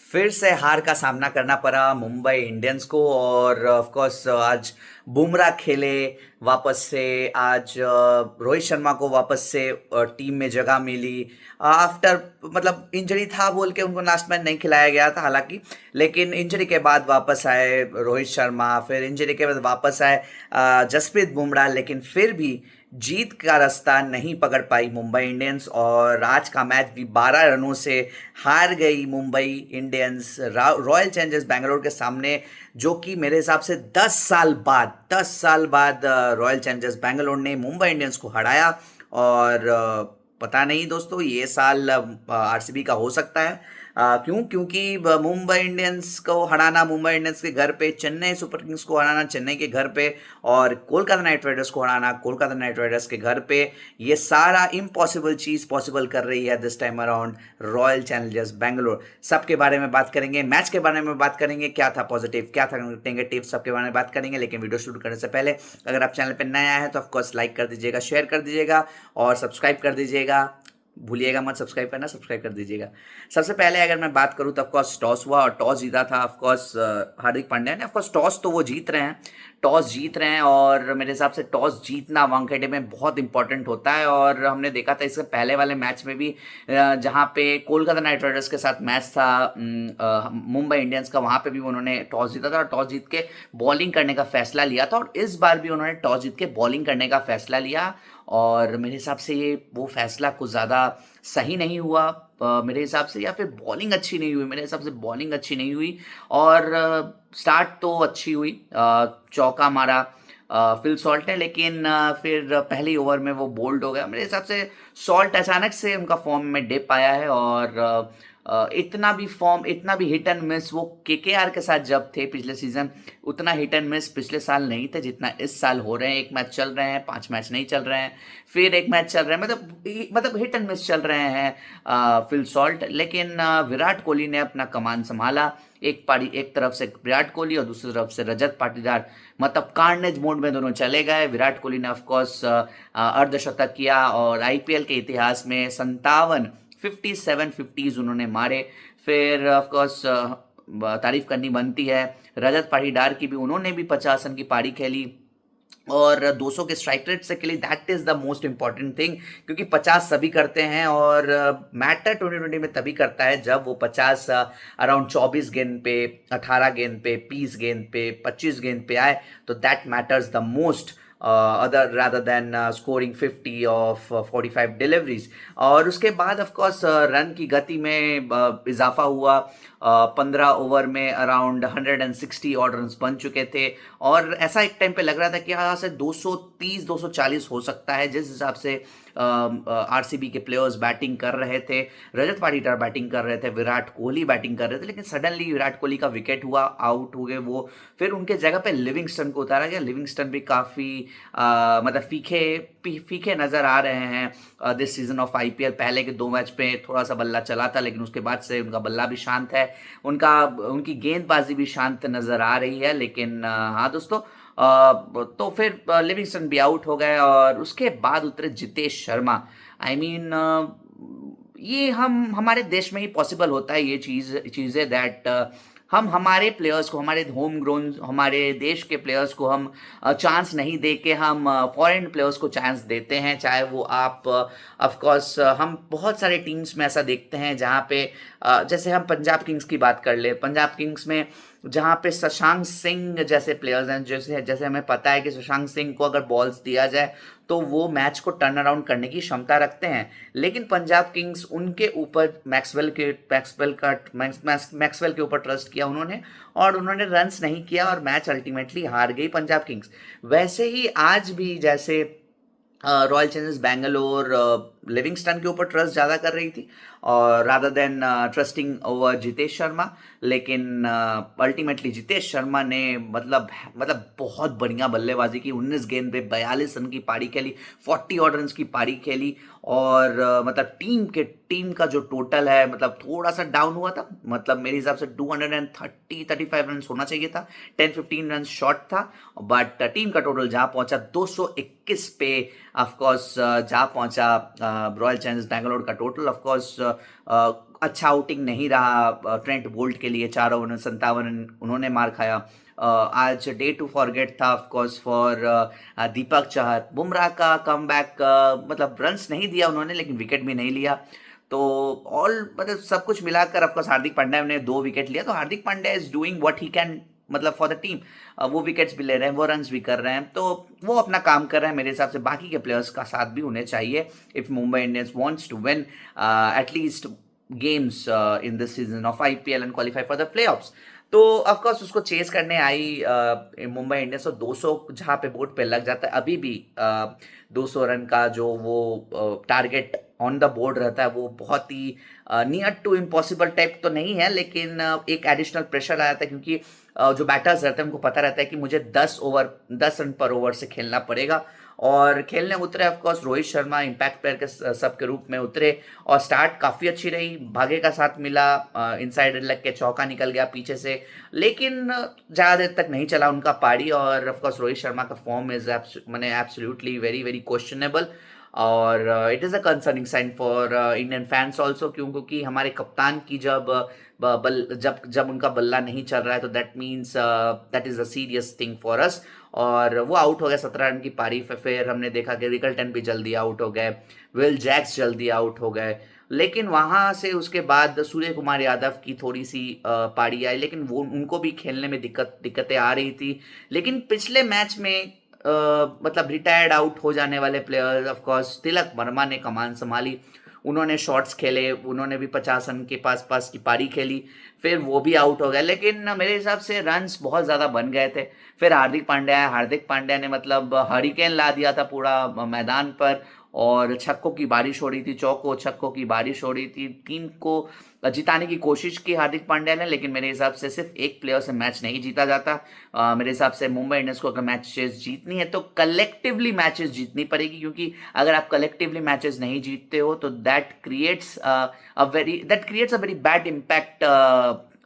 फिर से हार का सामना करना पड़ा मुंबई इंडियंस को और ऑफ कोर्स आज बुमराह खेले वापस से। आज रोहित शर्मा को वापस से टीम में जगह मिली आफ्टर मतलब इंजरी था बोल के उनको लास्ट मैच नहीं खिलाया गया था हालांकि। लेकिन इंजरी के बाद वापस आए रोहित शर्मा, फिर इंजरी के बाद वापस आए जसप्रीत बुमराह, लेकिन फिर भी जीत का रास्ता नहीं पकड़ पाई मुंबई इंडियंस और आज का मैच भी 12 रनों से हार गई Mumbai Indians royal Challengers Bangalore के सामने, जो कि मेरे हिसाब से 10 साल बाद रॉयल चैलेंजर्स बैंगलोर ने मुंबई इंडियंस को हराया। और पता नहीं दोस्तों ये साल आरसीबी का हो सकता है। क्यों? क्योंकि मुंबई इंडियंस को हराना मुंबई इंडियंस के घर पे, चेन्नई सुपर किंग्स को हराना चेन्नई के घर पे और कोलकाता नाइट राइडर्स को हराना कोलकाता नाइट राइडर्स के घर पे, ये सारा इम्पॉसिबल चीज पॉसिबल कर रही है this time around royal Challengers Bangalore. सबके बारे में बात करेंगे, मैच के बारे में बात करेंगे, क्या था पॉजिटिव क्या था नेगेटिव, सबके बारे में बात करेंगे। लेकिन वीडियो शुरू करने से पहले अगर आप चैनल पर नए आए हैं तो ऑफकोर्स लाइक कर दीजिएगा, शेयर कर दीजिएगा और सब्सक्राइब कर दीजिएगा। भूलिएगा मत सब्सक्राइब करना, सब्सक्राइब कर दीजिएगा। सबसे पहले अगर मैं बात करूं तो ऑफकोर्स टॉस हुआ और टॉस जीता था ऑफकोर्स हार्दिक पांड्या ने। ऑफकोर्स टॉस तो वो जीत रहे हैं, टॉस जीत रहे हैं और मेरे हिसाब से टॉस जीतना वानखेड़े में बहुत इंपॉर्टेंट होता है। और हमने देखा था इससे पहले वाले मैच में भी जहाँ पे कोलकाता नाइट राइडर्स के साथ मैच था मुंबई इंडियंस का, वहाँ पे भी उन्होंने टॉस जीता था और टॉस जीत के बॉलिंग करने का फैसला लिया था। और इस बार भी उन्होंने टॉस जीत के बॉलिंग करने का फैसला लिया और मेरे हिसाब से ये वो फैसला कुछ ज़्यादा सही नहीं हुआ मेरे हिसाब से, या फिर बॉलिंग अच्छी नहीं हुई। मेरे हिसाब से बॉलिंग अच्छी नहीं हुई और स्टार्ट तो अच्छी हुई, चौका मारा फिल सॉल्ट ने, लेकिन फिर पहले ओवर में वो बोल्ड हो गया। मेरे हिसाब से सॉल्ट अचानक से उनका फॉर्म में डिप आया है और इतना भी हिट एंड मिस वो केकेआर के साथ जब थे पिछले सीजन, उतना हिट एंड मिस पिछले साल नहीं थे जितना इस साल हो रहे हैं। एक मैच चल रहे हैं, 5 मैच नहीं चल रहे हैं, फिर एक मैच चल रहे हैं, मतलब हिट एंड मिस चल रहे हैं फिल सॉल्ट। लेकिन विराट कोहली ने अपना कमान संभाला। एक तरफ से विराट कोहली और दूसरी तरफ से रजत पाटीदार, मतलब कार्नेज मोड में दोनों चले गए। विराट कोहली ने ऑफकोर्स अर्धशतक किया और आईपीएल के इतिहास में 57 50s उन्होंने मारे। फिर ऑफकोर्स तारीफ करनी बनती है रजत पाटीदार की भी, उन्होंने भी 50 रन की पारी खेली और 200 के स्ट्राइक रेट से खेली। That is the most important thing, क्योंकि 50 सभी करते हैं और मैटर 2020 में तभी करता है जब वो 50 अराउंड 24 गेंद पे, 18 गेंद पे, 20 गेंद पे, 25 गेंद पे आए तो that matters the most other rather than scoring 50 of 45 deliveries. और उसके बाद ऑफ कोर्स रन की गति में इजाफा हुआ। 15 ओवर में अराउंड 160 ऑड रन बन चुके थे और ऐसा एक टाइम पे लग रहा था कि यहाँ से 230 240 हो सकता है, जिस हिसाब से आरसीबी के प्लेयर्स बैटिंग कर रहे थे। रजत पाटीदार बैटिंग कर रहे थे, विराट कोहली बैटिंग कर रहे थे, लेकिन सडनली विराट कोहली का विकेट हुआ, आउट हो गए वो। फिर उनके जगह पे लिविंगस्टन को उतारा गया। लिविंगस्टन भी काफ़ी मतलब फीके नज़र आ रहे हैं दिस सीजन ऑफ आईपीएल। पहले के 2 मैच पे थोड़ा सा बल्ला चला था, लेकिन उसके बाद से उनका बल्ला भी शांत है, उनकी गेंदबाजी भी शांत नज़र आ रही है। लेकिन हाँ दोस्तों, तो फिर लिविंगस्टन भी आउट हो गए और उसके बाद उतरे जितेश शर्मा। आई मीन ये हमारे देश में ही पॉसिबल होता है ये चीज़ें दैट हम हमारे प्लेयर्स को, हमारे होम ग्रोन, हमारे देश के प्लेयर्स को हम चांस नहीं दे के हम फॉरेन प्लेयर्स को चांस देते हैं। चाहे वो आप ऑफ कोर्स हम बहुत सारे टीम्स में ऐसा देखते हैं जहाँ पे जैसे हम पंजाब किंग्स की बात कर ले, पंजाब किंग्स में जहाँ पे शशांक सिंह जैसे प्लेयर्स हैं, जैसे हमें पता है कि शशांक सिंह को अगर बॉल्स दिया जाए तो वो मैच को टर्न अराउंड करने की क्षमता रखते हैं। लेकिन पंजाब किंग्स उनके ऊपर मैक्सवेल के ऊपर ट्रस्ट किया उन्होंने और उन्होंने रन्स नहीं किया और मैच अल्टीमेटली हार गई पंजाब किंग्स। वैसे ही आज भी जैसे रॉयल चैलेंजर्स बैंगलोर लिविंगस्टन के ऊपर ट्रस्ट ज़्यादा कर रही थी और rather than trusting over Jitesh Sharma, लेकिन अल्टीमेटली जितेश शर्मा ने मतलब बहुत बढ़िया बल्लेबाजी की। 19 गेंद पे 42 रन की पारी खेली, 40 ऑड रन की पारी खेली और मतलब टीम का जो टोटल है मतलब थोड़ा सा डाउन हुआ था। मतलब मेरे हिसाब से 235 रन होना चाहिए था, 10-15 रन शॉर्ट था, बट टीम का टोटल जहाँ पहुंचा 221 पे ऑफकोर्स जा पहुंचा रॉयल चैलेंजर्स बैंगलोर का टोटल। ऑफकोर्स अच्छा आउटिंग नहीं रहा ट्रेंट बोल्ट के लिए, 4 ओवर में 57 रन उन्होंने मार खाया। आज डे टू फॉरगेट था of course for Deepak Chahar. Bumrah का कमबैक, मतलब रन्स नहीं दिया उन्होंने लेकिन विकेट भी नहीं लिया। तो ऑल मतलब सब कुछ मिलाकर ऑफ कोर्स हार्दिक पांड्या ने 2 विकेट लिया, तो Hardik Pandya is doing what he can, मतलब फॉर द टीम। वो विकेट्स भी ले रहे हैं, वो रन्स भी कर रहे हैं, तो वो अपना काम कर रहे हैं। मेरे हिसाब से बाकी के प्लेयर्स का साथ भी उन्हें चाहिए if Mumbai Indians wants to win at least games in this season of IPL and qualify for the playoffs. तो ऑफ कोर्स उसको चेस करने आई मुंबई इंडियंस, और 200 जहाँ पे बोर्ड पे लग जाता है अभी भी 200 रन का जो वो टारगेट ऑन द बोर्ड रहता है, वो बहुत ही नियर टू इम्पॉसिबल टाइप तो नहीं है, लेकिन एक एडिशनल प्रेशर आ जाता है क्योंकि जो बैटर्स रहते हैं उनको पता रहता है कि मुझे 10 रन पर ओवर से खेलना पड़ेगा। और खेलने उतरे of course Rohit Sharma impact player के सब के रूप में उतरे, और स्टार्ट काफ़ी अच्छी रही, भागे का साथ मिला, इनसाइड लग के चौका निकल गया पीछे से, लेकिन ज़्यादा देर तक नहीं चला उनका पारी। और ऑफ कोर्स रोहित शर्मा का फॉर्म इज मैंने एब्सोल्युटली वेरी वेरी क्वेश्चनेबल, और it is a concerning sign for Indian fans also, क्योंकि हमारे कप्तान की जब उनका बल्ला नहीं चल रहा है तो that means that is a serious thing for us. और वो आउट हो गया 17 रन की पारी। फिर हमने देखा कि रिकल्टन भी जल्दी आउट हो गए, विल जैक्स जल्दी आउट हो गए, लेकिन वहां से उसके बाद सूर्य कुमार यादव की थोड़ी सी पारी आई, लेकिन वो उनको भी खेलने में दिक्कतें आ रही थी। लेकिन पिछले मैच में मतलब रिटायर्ड आउट हो जाने वाले player of course Tilak Varma ने कमान संभाली, उन्होंने शॉट्स खेले, उन्होंने भी 50 रन के पास पास की पारी खेली, फिर वो भी आउट हो गए, लेकिन मेरे हिसाब से रन्स बहुत ज़्यादा बन गए थे। फिर हार्दिक पांड्या ने मतलब हरिकेन ला दिया था पूरा मैदान पर, और छक्कों की बारिश हो रही थी, चौकों छक्कों की बारिश हो रही थी। टीम को जिताने की कोशिश की हार्दिक पांड्या ने, लेकिन मेरे हिसाब से सिर्फ एक प्लेयर से मैच नहीं जीता जाता। मेरे हिसाब से मुंबई इंडियंस को अगर मैचेस जीतनी है तो कलेक्टिवली मैचेस जीतनी पड़ेगी, क्योंकि अगर आप कलेक्टिवली मैचेस नहीं जीतते हो तो that creates a very bad impact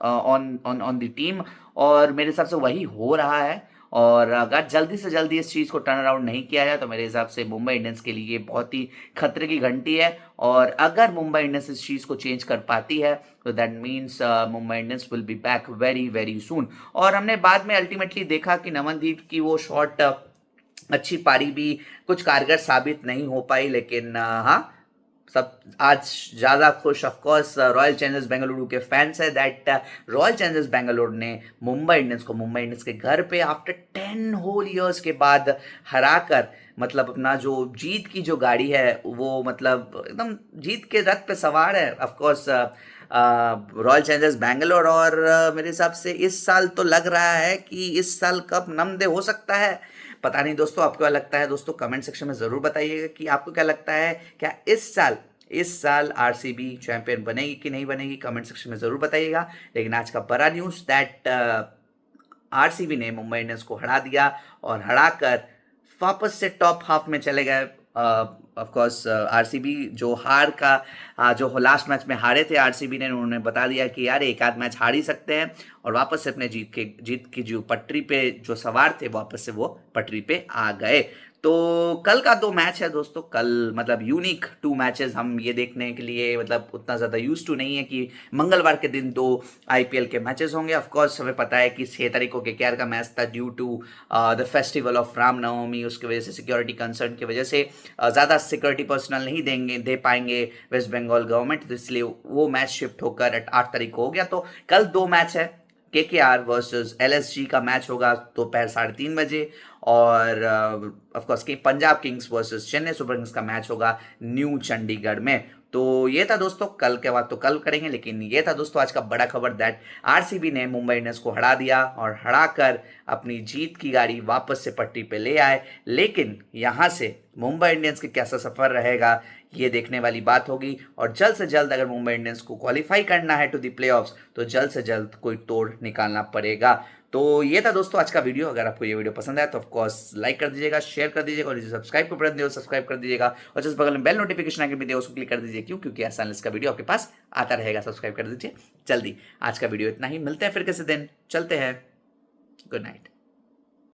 on the team, और मेरे हिसाब से वही हो रहा है। और अगर जल्दी से जल्दी इस चीज़ को टर्न अराउंड नहीं किया जाए तो मेरे हिसाब से मुंबई इंडियंस के लिए बहुत ही खतरे की घंटी है। और अगर मुंबई इंडियंस इस चीज़ को चेंज कर पाती है तो that means Mumbai Indians will be back very very soon. और हमने बाद में अल्टीमेटली देखा कि नमनदीप की वो शॉट अच्छी पारी भी कुछ कारगर साबित नहीं हो पाई, लेकिन हाँ, सब आज ज़्यादा खुश of course royal Challengers Bengaluru के फैंस है दैट रॉयल चैलेंजर्स बेंगलुरु ने मुंबई इंडियंस के घर पे आफ्टर 10 होल ईयर्स के बाद हराकर, मतलब अपना जो जीत की जो गाड़ी है वो मतलब एकदम जीत के रथ पे सवार है of course royal Challengers Bangalore. और मेरे हिसाब से इस साल तो लग रहा है कि इस साल कप नमदे हो सकता है। पता नहीं दोस्तों, आपको क्या लगता है? दोस्तों कमेंट सेक्शन में ज़रूर बताइएगा कि आपको क्या लगता है, क्या इस साल आरसीबी चैंपियन बनेगी कि नहीं बनेगी, कमेंट सेक्शन में ज़रूर बताइएगा। लेकिन आज का बड़ा न्यूज़ दैट आरसीबी ने मुंबई इंडियंस को हरा दिया, और हराकर वापस से टॉप हाफ में चले गए। ऑफ कोर्स आरसीबी जो जो लास्ट मैच में हारे थे आरसीबी ने, उन्होंने बता दिया कि यार एक आध मैच हार ही सकते हैं, और वापस से अपने जीत की जो पटरी पे जो सवार थे वापस से वो पटरी पे आ गए। तो कल का 2 मैच है दोस्तों, कल मतलब यूनिक 2 मैचेस हम ये देखने के लिए मतलब उतना ज़्यादा यूज टू नहीं है कि मंगलवार के दिन 2 आईपीएल के मैचेस होंगे। ऑफ कोर्स हमें पता है कि 6 तारीख को केकेआर का मैच था due to the festival of Ramnavami, उसकी वजह से सिक्योरिटी कंसर्न की वजह से ज़्यादा सिक्योरिटी पर्सनल नहीं दे पाएंगे वेस्ट बंगाल गवर्नमेंट, तो इसलिए वो मैच शिफ्ट होकर 8 तारीख को हो गया। तो कल 2 मैच है, केकेआर वर्सेस एलएसजी का मैच होगा दोपहर 3:30 बजे, और of course Punjab Kings versus Chennai super Kings का मैच होगा न्यू चंडीगढ़ में। तो ये था दोस्तों, कल के बाद तो कल करेंगे, लेकिन ये था दोस्तों आज का बड़ा खबर दैट आरसीबी ने मुंबई इंडियंस को हरा दिया, और हराकर अपनी जीत की गाड़ी वापस से पटरी पे ले आए। लेकिन यहाँ से मुंबई इंडियंस के कैसा सफर रहेगा ये देखने वाली बात होगी, और जल्द से जल्द अगर मुंबई इंडियंस को क्वालिफाई करना है टू द प्लेऑफ्स तो जल्द से जल्द कोई तोड़ निकालना पड़ेगा। तो ये था दोस्तों आज का वीडियो। अगर आपको ये वीडियो पसंद आया तो ऑफकोर्स लाइक कर दीजिएगा, शेयर कर दीजिएगा, और सब्सक्राइब को बटन दिए सब्सक्राइब कर दीजिएगा, और जिस बगल में बेल नोटिफिकेशन आके भी दिया उसको क्लिक कर दीजिए, क्योंकि आसान का वीडियो आपके पास आता रहेगा। सब्सक्राइब कर दीजिए जल्दी। आज का वीडियो इतना ही, मिलते हैं फिर किसी दिन, चलते हैं, गुड नाइट।